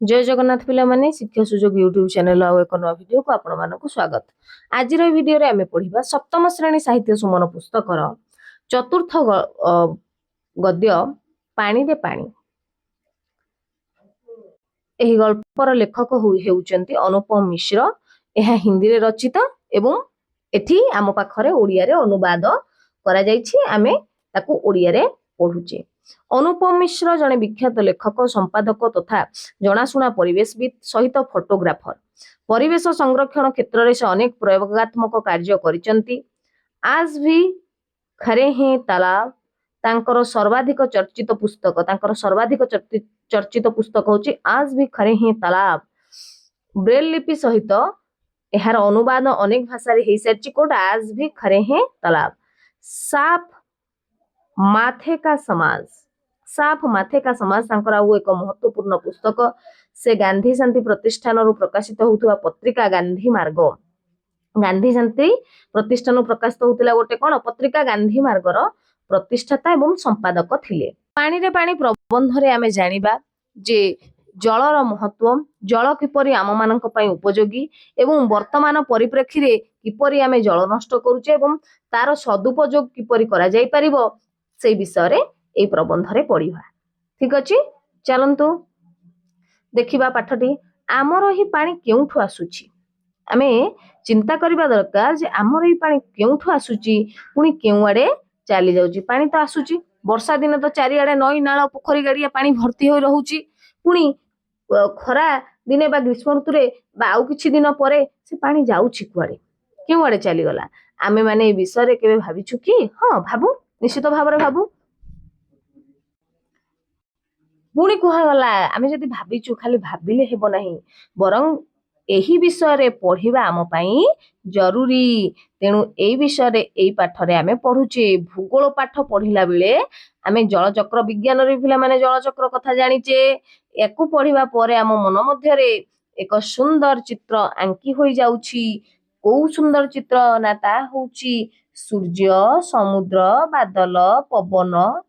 जय जगन्नाथ पिला माने शिक्षा सुजोग यूट्यूब चैनल आउ एक नवा वीडियो को आपण मानक स्वागत। आज वीडियो रे आमे पढ़िबा सप्तम श्रेणी साहित्य सुमन पुस्तकर चतुर्थ गद्य पानी रे पानी। एही गल्पर लेखक हेउचंती अनुपम मिश्र। एहा हिंदी रे रचित एवं एठी आम पाखरे ओडिया रे अनुवाद करा जायछि। आमे ताकू ओडिया रे पढुचे। अनुपम मिश्र जने विख्यात लेखक संपादक तथा जनाशुना परिवेशविद सहित फोटोग्राफर। परिवेश संरक्षण क्षेत्र में से अनेक प्रयोगात्मक कार्य करिसंती। आज भी खरे हैं तालाब तांकर सर्वाधिक चर्चित पुस्तक होची आज भी खरे हैं तालाब। ब्रेल लिपि सहित एहार अनुवाद अनेक भाषा रे हेई सारची। कोड आज भी खरे हैं तालाब। साफ माथे का समाज तांकर आउ एक महत्वपूर्ण पुस्तक। से गांधी शांति प्रतिष्ठान रु प्रकाशित होउथुवा पत्रिका गांधी शांति प्रतिष्ठान प्रकाशित होउतिला गोटे कोन पत्रिका गांधी मार्गर प्रतिष्ठाता एवं संपादक थिले। पानी रे पानी प्रबंध रे आमे जानिबा जे जलर महत्व, जल किपरि आम मानक पई उपयोगी एवं वर्तमान परिप्रेक्षी रे किपरि आमे जल नष्ट करूचे एवं तार सदुपयोग किपरि करा जाई परिबो से विषय रे ए प्रबंध रे पढिबा। ठीक अछि, चलंतु देखिबा पाठटी। आमर ही पानी केउठु आसुची आमे चिंता करबा दरकार जे आमर ही पानी केउठु आसुची पुनी केउ आडे चली जाउची। पानी तो आसुची वर्षा दिन तो चारि आडे नई नाळ पोखरी गाडिया पानी भर्ती होई रहउची। पुनी खरा दिने बा ग्रीष्म ऋतु रे बा आउ किछि दिन परे से पानी जाउची कुआडे केउ आडे चली गला। आमे माने ए विषय रे केबे भाबिछु कि हां भाबु निश्चित भाबरे भाबु। पुणी कहगला आमे जदि भाबिचु खाली भाबिले हेबो नाही बरं एही विषय रे पढ़िबा आम पई जरूरी। तेणु एई विषय रे एई पाठ रे आमे पढुचे। भूगोल पाठ पढ़िला बेले आमे जलचक्र विज्ञान रे पिला माने जलचक्र कथा जानिचे। एकु पढ़िबा परे आम मन मध्य रे एक सुंदर चित्र आंकी होई जाउची। को सुंदर चित्र ना ता होउची सूर्य, समुद्र, बादल, पवन,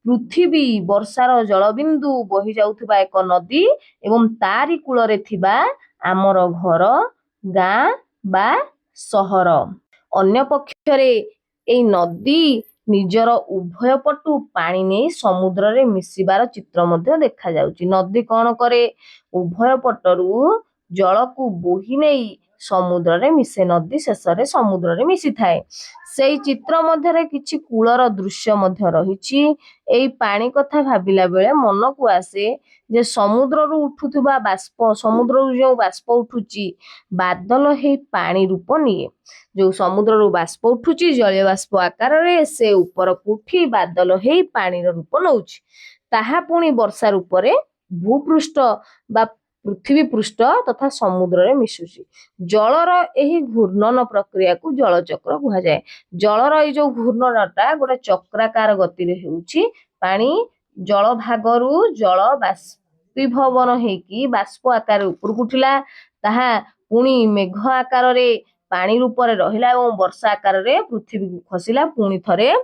पृथ्वी, वर्षार जलबिंदु, बही जाउथबा एक नदी एवं तारी कूल रे थिबा आमर घर, गाँ बा सहर। अन्य पक्षरे एई नदी निजर उभय पटु पानी नै समुद्र रे मिसिबार चित्र मध्ये देखा जाउची। नदी कोन करे उभय पटरु जल को बोही नै समुद्र रे मिसे। नदी शेष रे समुद्र रे मिसी थाए। सेई चित्र मध्ये रे किछि कूलर दृश्य मध्ये रहिछि। एई पानी कथा भाबिला बेले मन को आसे जे समुद्र रु उठुथुबा बाष्प, समुद्र रु जो बाष्प उठुची बादल हे पानी रूप निये। जो समुद्र रु बाष्प उठुची जलीय बाष्प आकार रे से ऊपर उठी बादल हे पानी रो रूप नउची। ताहा पुणी वर्षा रूप रे भूपृष्ठ बा पृथ्वी पृष्ठ तथा समुद्र रे मिसुची। जलर एही घूर्णन प्रक्रिया को जलचक्र कुहा जाय। जलर ए जो घूर्णनटा गोटे चक्राकार गति रे हेउची। पानी जल भागरु जल बाष्पीभवन हेकी बाष्प आकार ऊपर उठिला ताहा पुणी मेघ आकार रे पानी रूप रे रहिला एवं वर्षा आकार रे पृथ्वी को खसिला। पुणी थरे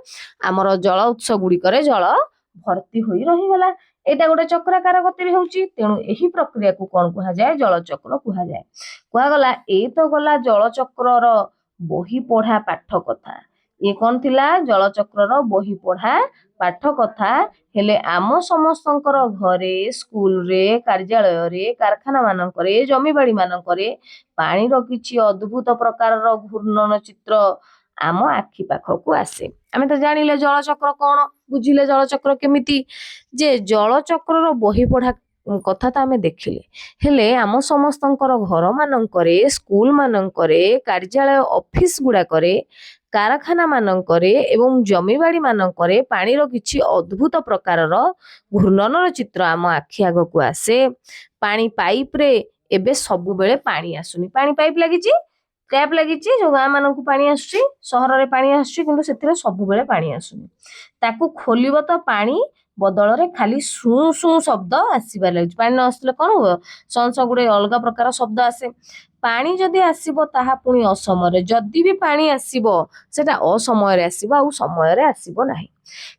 हमर जल उत्स गुडी करे जल भर्ती होई रही गला। एटा गोटे चक्राकार गति रे होउची। तेणु एही प्रक्रिया को कोन कुहा जाय जलचक्र कुहा जाय। कुहा गला ए तो गला जलचक्रर बही पढ़ा पाठ कथा। ये कोन थिला जलचक्रर बही पढ़ा पाठ कथा। हेले आम समस्तंकर घरे, स्कूल रे, कार्यालय रे, कारखाना मानकरे, जमीबाड़ी मानकरे पानी रो किछि अद्भुत प्रकारर घूर्णन चित्र आम आखि पाखकु आसे। आमे तो जानिले जलचक्र कोन, बुझिले जलचक्र केमिति। जे जलचक्रर बही पढ़ा कथा तो आमे देखिले हेले आम समस्तंकर घर मानकरे, स्कूल मानकरे, कार्यालय ऑफिस गुडा करे, कारखाना मानकरे एवं जमीबाड़ी मानकरे पानी रो किछि अद्भुत प्रकारर घूर्णनर चित्र आम आखि आगकु आसे। पानी पाइप रे एबे सबु बेले पानी आसुनी। पानी पाइप लागिछि, टैप लागिछि, जो गाँ मानकु पानी आसुछि, सहर रे पानी आसुछि, किंतु सेथिरे सबु बेले पानी आसुनी। ताकू खोलिबो तो पानी बदल रे खाली सु सु शब्द आसीबा लागिछि। पानी न आसले कोन हो संस गुडे अलगा प्रकार शब्द आसे। पानी जदि आसीबो ताहा पुणी असमय, जदि भी पानी आसीबो सेटा असमय रे आसीबो आउ समय रे आसीबो नाही।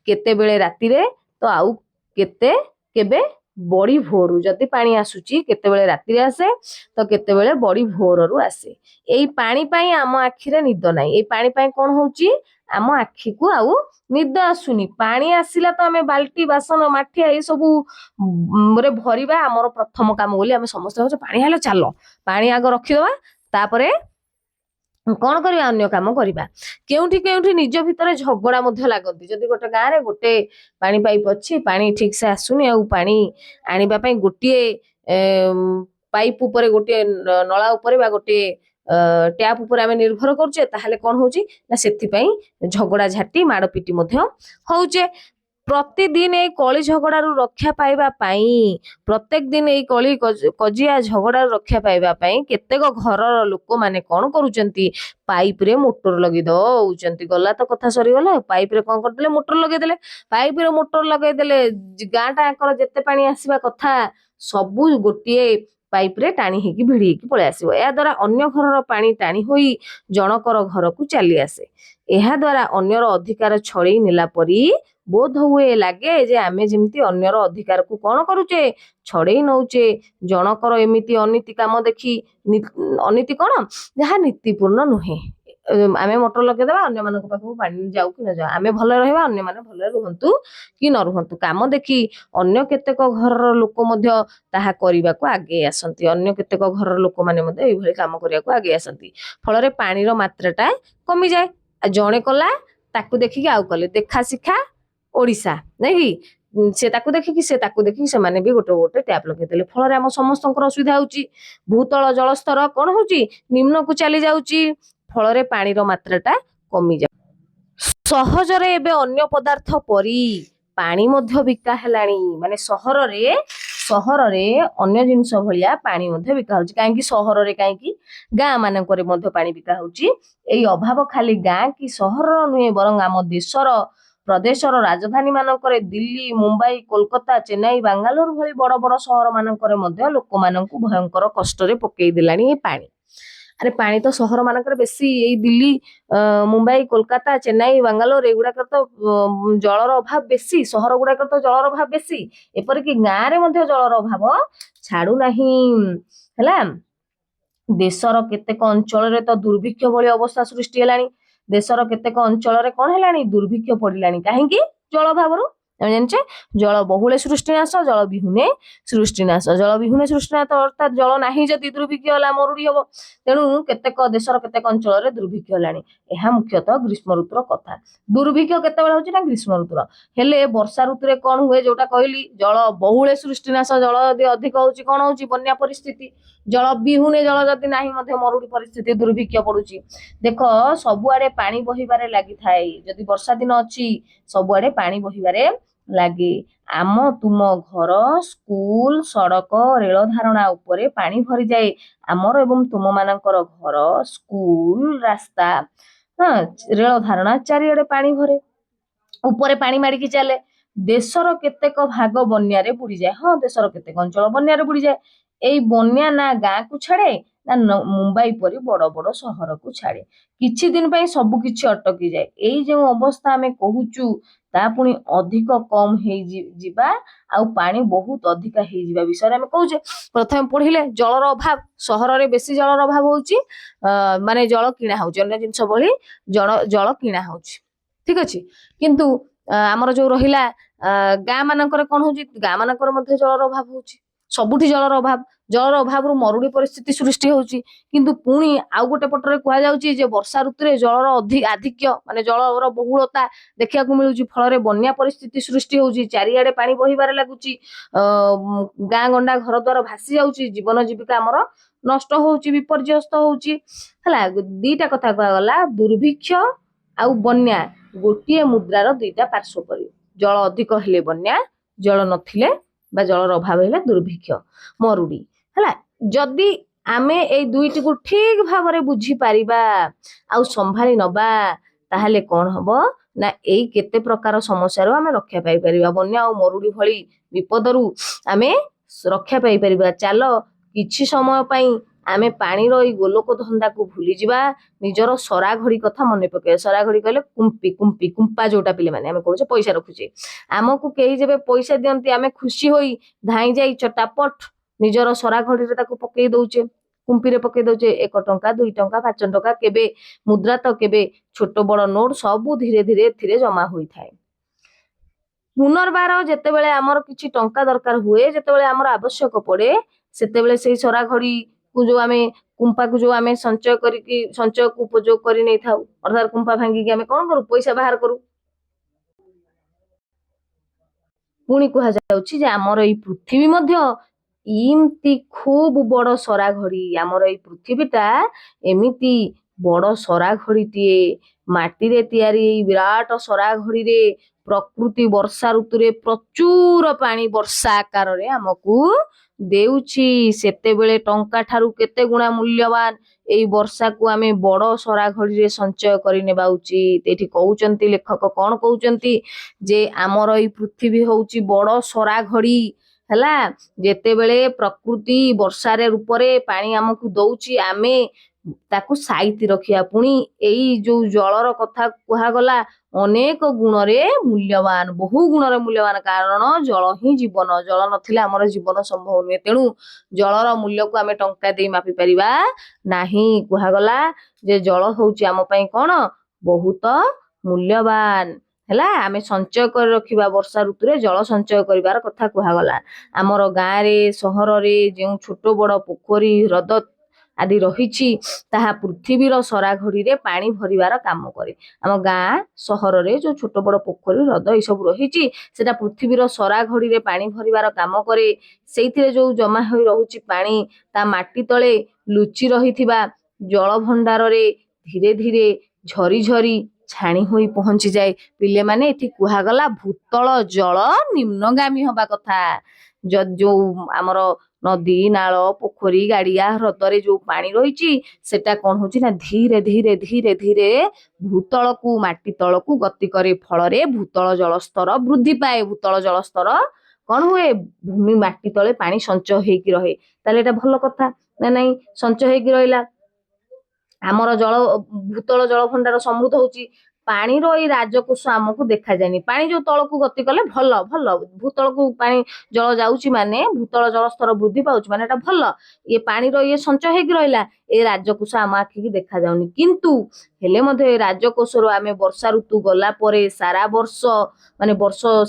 केते बेले राती रे तो आउ केते केबे बड़ी भोरु जदि पानी आसुची केतेबेले रातिरे आसे तो केतेबेले बड़ी भोररू आसे। एई पानी पाई आम आखिरे निद नाही। एई पानी पाई कोन होउची आम आखि को आउ निद आसुनी। पानी आसिला तो आमे बाल्टी बासन माठिया ए सबु रे भरिबा हमर प्रथम काम बोली आमे समस्त होछ पानी आलो चालो पानी आग रखिदबा तापरे कौन करवा अन्य काम करवा। केउठी केउठी निज भितर झगड़ा मध्य लागती जदि गोटे गाँव रे गोटे पानी पाइप अच्छी पानी ठीक से आसुनी आउ पानी आनिबा पई गोटे पाइप उपरे गोटे नला उपरे बा गोटे टैप उपरे आमे निर्भर करछे ताहले कोन होउची ना सेति पई झगड़ा झाटी माड़ पिटी मध्य होउचे। प्रतिदिन ए कली झगड़ारू रक्षा पाइबा पाई प्रत्येक दिन ए कली कजिया झगड़ारू रक्षा पाइबा पाई केतेक घरर लोक माने कोन करूचंती पाइप रे मोटर लगे दउचंती। गला तो कथा सरी गला पाइप रे कोन करदेले मोटर लगे देले पाइप रे मोटर लगे देले गाँटा आकर जेते पानी आसीबा कथा सबु गोटिए पाइप रे टाणी हेकी भिड़ी हेकी पळे आसीबो। या द्वारा अन्य घरर पानी टाणी होई जनकर घर को चली आसे। एहा द्वारा अन्यर अधिकार छड़ेई नेला परी बोध हुए लागे जे आमे जेमती अन्यर अधिकार को कोन करूचे छड़ेई नौचे। जनकर एमिति अनीति काम देखी अनीति कोन जहा नीतिपूर्ण नुहे। आमे मोटर लगे देबा अन्य मानक पाखु पानी जाऊ कि न जाऊ आमे भले रहबा अन्य माने भले रुहंतु कि न रुहंतु काम देखी अन्य केतेक घरर लोक मध्य ताहा करिबा को आगे आसंती। अन्य केतेक घरर लोक माने मध्य एई भली काम करिया को आगे आसंती। फଳରେ पानीर मात्राटा कमी जाए। जणे कला ताकू देखिକି आउ कले देखा शिखा ओडिशा नहीं से ताकू देखिकी से ताकू देखिकी से माने भी गोटे गोटे टैप लगे देले फଳରେ हम समस्तंकर असुविधा होउची। भूतल जलस्तर कोन होउची निम्न को चली जाउची फଳରେ पानीर मात्राटा कमी जा। सहजरे एबे अन्य पदार्थ परी पानी मध्य बिका हेलाणी माने सहर रे अन्य जिनस भलिया पानी मध्य बिका होउची। काहे कि सहर रे काहे कि गाँ मानकरे मध्य पानी बिका होउची। एई अभाव खाली गाँ कि सहर नुहे बरং आम देशर प्रदेशर राजधानी मानकरे दिल्ली मुंबई कोलकाता चेन्नई बांगालोर भली बड़ बड़ सहर मानकरे मध्य लोक मानकु भयंकर कष्ट रे पकेई देलानी ए पानी। अरे पानी तो सहर मानकरे बेसी एई दिल्ली मुंबई कोलकाता चेन्नई बांगालोर एगुड़ाक तो जलर अभाव बेसी सहर गुड़ाक तो जलर अभाव बेसी एपरिक गाँव रे मध्य जलर अभाव छाड़ू नाही हैला। देशर केतेक अंचल रे तो दुर्भिक्ष भली अवस्था सृष्टि हेलानी। देशर केतेक अंचल रे कोन हेलानी दुर्भिक्ष पड़िलानी काहेकि जल अभावरू जानिछे। जल बहुले सृष्टिनाश जल विहुने सृष्टिनाश जल विहुने सृष्टिनाश अर्थात जल नाही जदि दुर्भिक्ष होला मरुड़ी हबो। तेणु केतेक देशर केतेक अंचल रे दुर्भिक्ष हेलानी। एहा मुख्यतः ग्रीष्म ऋतुर कथा। दुर्भिक्ष केतेबेले होची ना ग्रीष्म ऋतुर हेले वर्षा ऋतु रे कोन हुए जोटा कहली जल बहुले सृष्टिनाश जल यदि अधिक होची कोन होची बन्या परिस्थिति। जल विहुने जल जदि नाही मध्ये मरुड़ी परिस्थिति दुर्भिक्ष पड़ुची। देखो सबुआडे पानी बहिबारे लागि थाए जदि वर्षा दिन अछि सबुआडे पानी बहिबारे लागे। आम तुम घर स्कूल सड़क रेल धारणा उपरे पानी भरी जाए। आमर एवं तुम मानकर घर स्कूल रास्ता रेल धारणा चारिआडे पानी भरे उपरे पानी माड़िकी चले। देशर केतेक भाग बन्यारे बुड़ी जाए। हाँ देशर केतेक अंचल बन्यारे बुड़ी जाए। एई बन्या ना गाँ को छाड़े ना मुंबई परी बड़ बड़ सहर को छाड़े। किछि दिन पई सब किछि अटकी जाए। एई जे अवस्था आमे कहूचु ता पुनी अधिक कम हेई जिबा आउ पानी बहुत अधिक हेई जिबा विषय आमे कहूचे। प्रथम पढ़िले जलर अभाव सहर रे बेसी जलर अभाव होउची माने जल किणा होउची अन्य जिंस भली जल किणा होउची ठीक अछि। किंतु हमर जो रहिला गाँ मानकर कोन होउची गाँ मानकर मध्ये जलर अभाव होउची सबुठी जलर अभाव मरुड़ी परिस्थिति सृष्टि होउची। किंतु पुणी आउ गोटे पटरे कुआ जाउची जे वर्षा ऋतु रे जलर आधिक्य माने जलर बहुलता देखिया को मिलुची फଳରେ बन्या परिस्थिति सृष्टि होउची। चारिआडे पानी बहिबारे लागुची गाँ गंडा घर द्वार भासी जाउची जीवन जीविका हमर नष्ट होउची विपर्यस्त होउची हला। दीटा कथा कुआ गला दुर्भिक्ष आउ बन्या गोटिए मुद्रार दुईटा पार्श्व परी। जल अधिक हेले बन्या जल नथिले बा जलर अभाव हेले दुर्भिक्ष मरुड़ी हला। जदि आमे ए दुईटी को ठीक भाव बुझी पारिबा आउ संभाली नबा ताहले कोन हबो ना एई केते प्रकार समस्या रो आमे रक्षा पाई परिबा। बन्या आउ मरुड़ी भली विपदरू आमे रक्षा पाई परिबा। चालो किछि समय पई ଆମେ ପାଣିର ଏଇ ଗୋଲକ ଧନ୍ଦାକୁ ଭୁଲିଯିବା, ନିଜର ସରା ଘଡ଼ି କଥା ମନେ ପକେଇବା। ସରା ଘଡ଼ି କହିଲେ କୁମ୍ପି କୁମ୍ପି କୁମ୍ପା ଯୋଉଟା ପିଲାମାନେ ଆମେ କହୁଛେ ପଇସା ରଖୁଛେ। ଆମକୁ କେହି ଯେବେ ପଇସା ଦିଅନ୍ତି ଆମେ ଖୁସି ହୋଇ ଧାଇଁ ଯାଇ ଚଟାପଟ ନିଜର ସରା ଘଡ଼ିରେ ତାକୁ ପକେଇ ଦଉଛେ, କୁମ୍ପିରେ ପକେଇ ଦଉଛେ। 1 ଟଙ୍କା 2 ଟଙ୍କା 5 ଟଙ୍କା, କେବେ ମୁଦ୍ରା ତ କେବେ ଛୋଟ ବଡ଼ ନୋଟ ସବୁ ଧୀରେ ଧୀରେ ଏଥିରେ ଜମା ହୋଇଥାଏ। ପୁନର୍ବାର ଯେତେବେଳେ ଆମର କିଛି ଟଙ୍କା ଦରକାର ହୁଏ, ଯେତେବେଳେ ଆମର ଆବଶ୍ୟକ ପଡେ, ସେତେବେଳେ ସେଇ ସରା ଘଡ଼ିକୁ ଯୋଉ ଆମେ କୁମ୍ପାକୁ ଯୋଉ ଆମେ ସଞ୍ଚୟକୁ ଉପଯୋଗ କରି ନେଇଥାଉ, ଅର୍ଥାତ୍ କୁମ୍ପା ଭାଙ୍ଗିକି ଆମେ କଣ କରୁ, ପଇସା ବାହାର କରୁ। ପୁଣି କୁହାଯାଉଛି ଯେ ଆମର ଏଇ ପୃଥିବୀ ମଧ୍ୟ ଏମିତି ଖୁବ ବଡ଼ ସରା ଘଡ଼ି। ଆମର ଏଇ ପୃଥିବୀଟା ଏମିତି ବଡ଼ ସରା ଘଡ଼ିଟିଏ, ମାଟିରେ ତିଆରି ଏଇ ବିରାଟ ସରା ଘଡ଼ିରେ ପ୍ରକୃତି ବର୍ଷା ଋତୁରେ ପ୍ରଚୁର ପାଣି ବର୍ଷା ଆକାରରେ ଆମକୁ ଦେଉଛି। ସେତେବେଳେ ଟଙ୍କା ଠାରୁ କେତେ ଗୁଣା ମୂଲ୍ୟବାନ ଏଇ ବର୍ଷାକୁ ଆମେ ବଡ଼ ସରା ଘଡ଼ିରେ ସଞ୍ଚୟ କରି ନେବା ଉଚିତ। ଏଠି କହୁଛନ୍ତି ଲେଖକ, କଣ କହୁଛନ୍ତି, ଯେ ଆମର ଏଇ ପୃଥିବୀ ହଉଛି ବଡ଼ ସରା ଘଡ଼ି ହେଲା। ଯେତେବେଳେ ପ୍ରକୃତି ବର୍ଷାରେ ରୂପରେ ପାଣି ଆମକୁ ଦଉଛି, ଆମେ ତାକୁ ସାଇତି ରଖିବା। ପୁଣି ଏଇ ଯୋଉ ଜଳର କଥା କୁହାଗଲା, ଅନେକ ଗୁଣରେ ମୂଲ୍ୟବାନ, ବହୁ ଗୁଣରେ ମୂଲ୍ୟବାନ, କାରଣ ଜଳ ହିଁ ଜୀବନ। ଜଳ ନଥିଲେ ଆମର ଜୀବନ ସମ୍ଭବ ନୁହେଁ। ତେଣୁ ଜଳର ମୂଲ୍ୟକୁ ଆମେ ଟଙ୍କା ଦେଇ ମାପି ପାରିବା ନାହିଁ। କୁହାଗଲା ଯେ ଜଳ ହଉଛି ଆମ ପାଇଁ କଣ, ବହୁତ ମୂଲ୍ୟବାନ ହେଲା। ଆମେ ସଞ୍ଚୟ କରି ରଖିବା, ବର୍ଷା ଋତୁରେ ଜଳ ସଞ୍ଚୟ କରିବାର କଥା କୁହାଗଲା। ଆମର ଗାଁରେ ସହରରେ ଯେଉଁ ଛୋଟ ବଡ଼ ପୋଖରୀ ହ୍ରଦ ଆଦି ରହିଛି, ତାହା ପୃଥିବୀର ସରା ଘଡ଼ିରେ ପାଣି ଭରିବାର କାମ କରେ। ଆମ ଗାଁ ସହରରେ ଯୋଉ ଛୋଟ ବଡ଼ ପୋଖରୀ ହ୍ରଦ ଏସବୁ ରହିଛି, ସେଟା ପୃଥିବୀର ସରା ଘଡ଼ିରେ ପାଣି ଭରିବାର କାମ କରେ। ସେଇଥିରେ ଯୋଉ ଜମା ହୋଇ ରହୁଛି ପାଣି, ତା ମାଟି ତଳେ ଲୁଚି ରହିଥିବା ଜଳ ଭଣ୍ଡାରରେ ଧୀରେ ଧୀରେ ଝରି ଝରି ଛାଣି ହୋଇ ପହଞ୍ଚିଯାଏ। ପିଲେମାନେ, ଏଠି କୁହାଗଲା ଭୂତଳ ଜଳ ନିମ୍ନଗାମୀ ହବା କଥା। ଯୋଉ ଆମର ନଦୀ ନାଳ ପୋଖରୀ ଗାଡ଼ିଆ ହ୍ରଦରେ ଯୋଉ ପାଣି ରହିଛି, ସେଟା କଣ ହଉଛି ନା ଧୀରେ ଧୀରେ ଧୀରେ ଧୀରେ ଭୂତଳକୁ, ମାଟି ତଳକୁ ଗତି କରେ। ଫଳରେ ଭୂତଳ ଜଳସ୍ତର ବୃଦ୍ଧି ପାଏ। ଭୂତଳ ଜଳସ୍ତର କଣ ହୁଏ, ଭୂମି ମାଟି ତଳେ ପାଣି ସଞ୍ଚୟ ହେଇକି ରହେ। ତାହେଲେ ଏଟା ଭଲ କଥା ନା ନାଇଁ? ସଞ୍ଚୟ ହେଇକି ରହିଲା, ଆମର ଭୂତଳ ଜଳ ଭଣ୍ଡାର ସମୃଦ୍ଧ ହଉଛି। ପାଣିର ଏଇ ରାଜକୋଷ ଆମକୁ ଦେଖାଯାଏନି। ପାଣି ଯୋଉ ତଳକୁ ଗତି କଲେ ଭଲ ଭଲ, ଭୂତଳକୁ ପାଣି ଜଳ ଯାଉଛି ମାନେ ଭୂତଳ ଜଳସ୍ତର ବୃଦ୍ଧି ପାଉଛି ମାନେ ଏଟା ଭଲ। ଇଏ ପାଣିର ସଞ୍ଚୟ ହେଇକି ରହିଲା, ଏ ରାଜକୋଷ ଆମ ଆଖିକି ଦେଖାଯାଉନି। କିନ୍ତୁ ହେଲେ ମଧ୍ୟ ଏ ରାଜକୋଷରୁ ଆମେ ବର୍ଷା ଋତୁ ଗଲା ପରେ ସାରା ବର୍ଷ, ମାନେ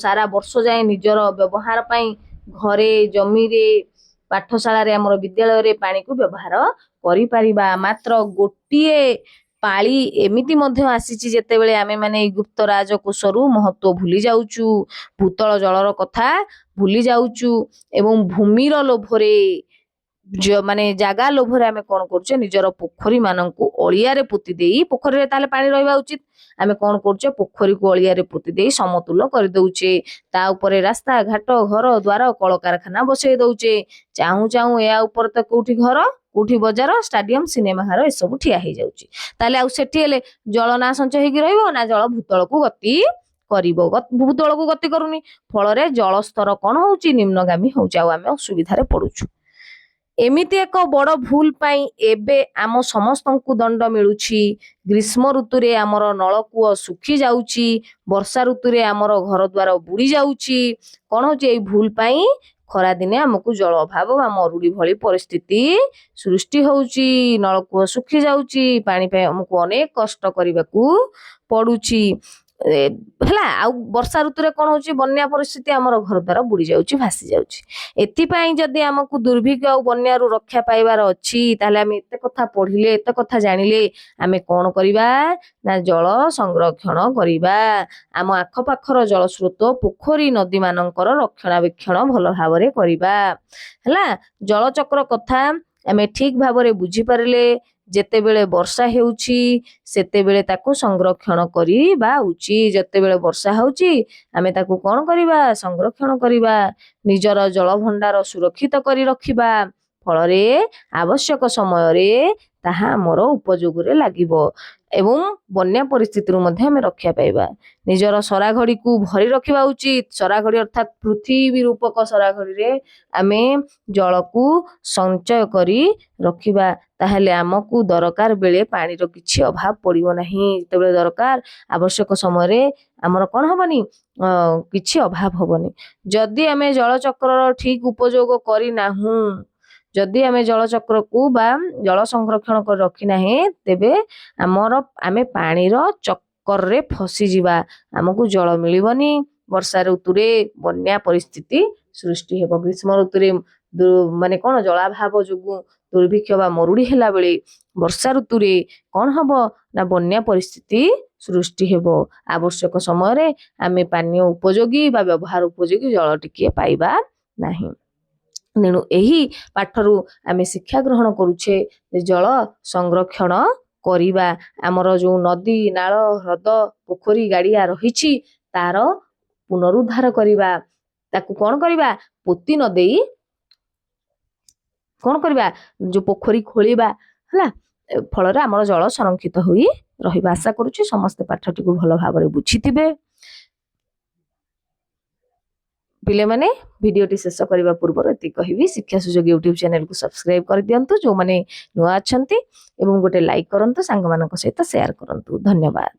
ସାରା ବର୍ଷ ଯାଏ ନିଜର ବ୍ୟବହାର ପାଇଁ ଘରେ, ଜମିରେ, ପାଠଶାଳାରେ, ଆମର ବିଦ୍ୟାଳୟରେ ପାଣିକୁ ବ୍ୟବହାର କରିପାରିବା। ମାତ୍ର ଗୋଟିଏ ପାଳି ଏମିତି ମଧ୍ୟ ଆସିଛି, ଯେତେବେଳେ ଆମେ ମାନେ ଏଇ ଗୁପ୍ତ ରାଜକୋଷରୁ ମହତ୍ଵ ଭୁଲି ଯାଉଛୁ, ଭୂତଳ ଜଳର କଥା ଭୁଲି ଯାଉଛୁ, ଏବଂ ଭୂମିର ଲୋଭରେ, ମାନେ ଜାଗା ଲୋଭରେ ଆମେ କଣ କରୁଛେ, ନିଜର ପୋଖରୀ ମାନଙ୍କୁ ଅଳିଆରେ ପୋତି ଦେଇ, ପୋଖରୀରେ ତାହେଲେ ପାଣି ରହିବା ଉଚିତ, ଆମେ କଣ କରୁଛେ, ପୋଖରୀକୁ ଅଳିଆରେ ପୋତି ଦେଇ ସମତୁଲ କରିଦଉଛେ। ତା ଉପରେ ରାସ୍ତା ଘାଟ, ଘର ଦ୍ୱାର, କଳକାରଖାନା ବସେଇ ଦଉଛେ। ଚାହୁଁ ଚାହୁଁ ଏହା ଉପରେ ତ କୋଉଠି ଘର, କୋଉଠି ବଜାର, ଷ୍ଟାଡିୟମ, ସିନେମା ଘର ଏସବୁ ଠିଆ ହେଇଯାଉଛି। ତାହେଲେ ଆଉ ସେଠି ହେଲେ ଜଳ ନା ସଞ୍ଚୟ ହେଇକି ରହିବ, ନା ଜଳ ଭୂତଳକୁ ଗତି କରିବ? ଭୂତଳକୁ ଗତି କରୁନି। ଫଳରେ ଜଳସ୍ତର କଣ ହଉଛି, ନିମ୍ନଗାମୀ ହଉଛି, ଆଉ ଆମେ ଅସୁବିଧାରେ ପଡୁଛୁ। ଏମିତି ଏକ ବଡ଼ ଭୁଲ ପାଇଁ ଏବେ ଆମ ସମସ୍ତଙ୍କୁ ଦଣ୍ଡ ମିଳୁଛି। ଗ୍ରୀଷ୍ମ ଋତୁରେ ଆମର ନଳକୂଅ ଶୁଖି ଯାଉଛି, ବର୍ଷା ଋତୁରେ ଆମର ଘର ଦ୍ୱାର ବୁଡି ଯାଉଛି। କଣ ହଉଛି, ଏଇ ଭୁଲ ପାଇଁ ଖରାଦିନେ ଆମକୁ ଜଳ ଅଭାବ ବା ମରୁଡ଼ି ଭଳି ପରିସ୍ଥିତି ସୃଷ୍ଟି ହଉଛି। ନଳକୂଅ ଶୁଖି ଯାଉଛି, ପାଣି ପାଇଁ ଆମକୁ ଅନେକ କଷ୍ଟ କରିବାକୁ ପଡୁଛି ହେଲା। ଆଉ ବର୍ଷା ଋତୁରେ କଣ ହଉଛି, ବନ୍ୟା ପରିସ୍ଥିତି, ଆମର ଘର ଦ୍ୱାର ବୁଡି ଯାଉଛି, ଭାସି ଯାଉଛି। ଏଥିପାଇଁ ଯଦି ଆମକୁ ଦୁର୍ଭିକ୍ଷ ଆଉ ବନ୍ୟାରୁ ରକ୍ଷା ପାଇବାର ଅଛି, ତାହେଲେ ଆମେ ଏତେ କଥା ପଢିଲେ, ଏତେ କଥା ଜାଣିଲେ, ଆମେ କଣ କରିବା ନା ଜଳ ସଂରକ୍ଷଣ କରିବା। ଆମ ଆଖପାଖର ଜଳସ୍ରୋତ, ପୋଖରୀ, ନଦୀ ମାନଙ୍କର ରକ୍ଷଣାବେକ୍ଷଣ ଭଲ ଭାବରେ କରିବା ହେଲା। ଜଳଚକ୍ର କଥା ଆମେ ଠିକ ଭାବରେ ବୁଝିପାରିଲେ, ଯେତେବେଳେ ବର୍ଷା ହେଉଛି ସେତେବେଳେ ତାକୁ ସଂରକ୍ଷଣ କରିବା ଉଚିତ। ଯେତେବେଳେ ବର୍ଷା ହଉଛି ଆମେ ତାକୁ କଣ କରିବା, ସଂରକ୍ଷଣ କରିବା, ନିଜର ଜଳ ଭଣ୍ଡାର ସୁରକ୍ଷିତ କରି ରଖିବା। ଫଳରେ ଆବଶ୍ୟକ ସମୟରେ ତାହା ଆମର ଉପଯୋଗରେ ଲାଗିବ। ଏବଂ ବନ୍ୟା ପରିସ୍ଥିତିରୁ ମଧ୍ୟ ଆମେ ରକ୍ଷା ପାଇବା। ନିଜର ସରାଘଡ଼ିକୁ ଭରି ରଖିବା ଉଚିତ। ସରାଘଡ଼ି ଅର୍ଥାତ୍ ପୃଥିବୀ ରୂପକ ସରାଘଡ଼ିରେ ଆମେ ଜଳକୁ ସଞ୍ଚୟ କରି ରଖିବା। ତାହେଲେ ଆମକୁ ଦରକାର ବେଳେ ପାଣିର କିଛି ଅଭାବ ପଡ଼ିବ ନାହିଁ। ଯେତେବେଳେ ଦରକାର ଆବଶ୍ୟକ ସମୟରେ ଆମର କ'ଣ ହବନି, କିଛି ଅଭାବ ହବନି। ଯଦି ଆମେ ଜଳଚକ୍ରର ଠିକ ଉପଯୋଗ କରିନାହୁଁ, ଯଦି ଆମେ ଜଳଚକ୍ରକୁ ବା ଜଳ ସଂରକ୍ଷଣ କରି ରଖିନାହିଁ, ତେବେ ଆମେ ପାଣିର ଚକ୍କରରେ ଫସିଯିବା। ଆମକୁ ଜଳ ମିଳିବନି। ବର୍ଷା ଋତୁରେ ବନ୍ୟା ପରିସ୍ଥିତି ସୃଷ୍ଟି ହେବ। ଗ୍ରୀଷ୍ମ ଋତୁରେ ମାନେ କ'ଣ ଜଳାଭାବ ଯୋଗୁଁ ଦୁର୍ଭିକ୍ଷ ବା ମରୁଡ଼ି ହେଲା ବେଳେ ବର୍ଷା ଋତୁରେ କ'ଣ ହବ ନା ବନ୍ୟା ପରିସ୍ଥିତି ସୃଷ୍ଟି ହେବ। ଆବଶ୍ୟକ ସମୟରେ ଆମେ ପାନୀୟ ଉପଯୋଗୀ ବା ବ୍ୟବହାର ଉପଯୋଗୀ ଜଳ ଟିକିଏ ପାଇବା ନାହିଁ। ତେଣୁ ଏହି ପାଠରୁ ଆମେ ଶିକ୍ଷା ଗ୍ରହଣ କରୁଛେ ଯେ ଜଳ ସଂରକ୍ଷଣ କରିବା। ଆମର ଯେଉଁ ନଦୀ, ନାଳ, ହ୍ରଦ, ପୋଖରୀ, ଗାଡ଼ିଆ ରହିଛି ତାର ପୁନରୁଦ୍ଧାର କରିବା। ତାକୁ କ'ଣ କରିବା, ପୋତି ନ ଦେଇ କ'ଣ କରିବା, ଯେଉଁ ପୋଖରୀ ଖୋଳିବା ହେଲା। ଫଳରେ ଆମର ଜଳ ସଂରକ୍ଷିତ ହୋଇ ରହିବା। ଆଶା କରୁଛି ସମସ୍ତେ ପାଠଟିକୁ ଭଲ ଭାବରେ ବୁଝିଥିବେ। ପିଲାମାନେ ଭିଡ଼ିଓଟି ଶେଷ କରିବା ପୂର୍ବରୁ ଏତିକି କହିବି, ଶିକ୍ଷା ସୁଯୋଗ ୟୁଟ୍ୟୁବ୍ ଚ୍ୟାନେଲକୁ ସବସ୍କ୍ରାଇବ୍ କରିଦିଅନ୍ତୁ ଯେଉଁମାନେ ନୂଆ ଅଛନ୍ତି, ଏବଂ ଗୋଟେ ଲାଇକ୍ କରନ୍ତୁ, ସାଙ୍ଗମାନଙ୍କ ସହିତ ସେୟାର କରନ୍ତୁ। ଧନ୍ୟବାଦ।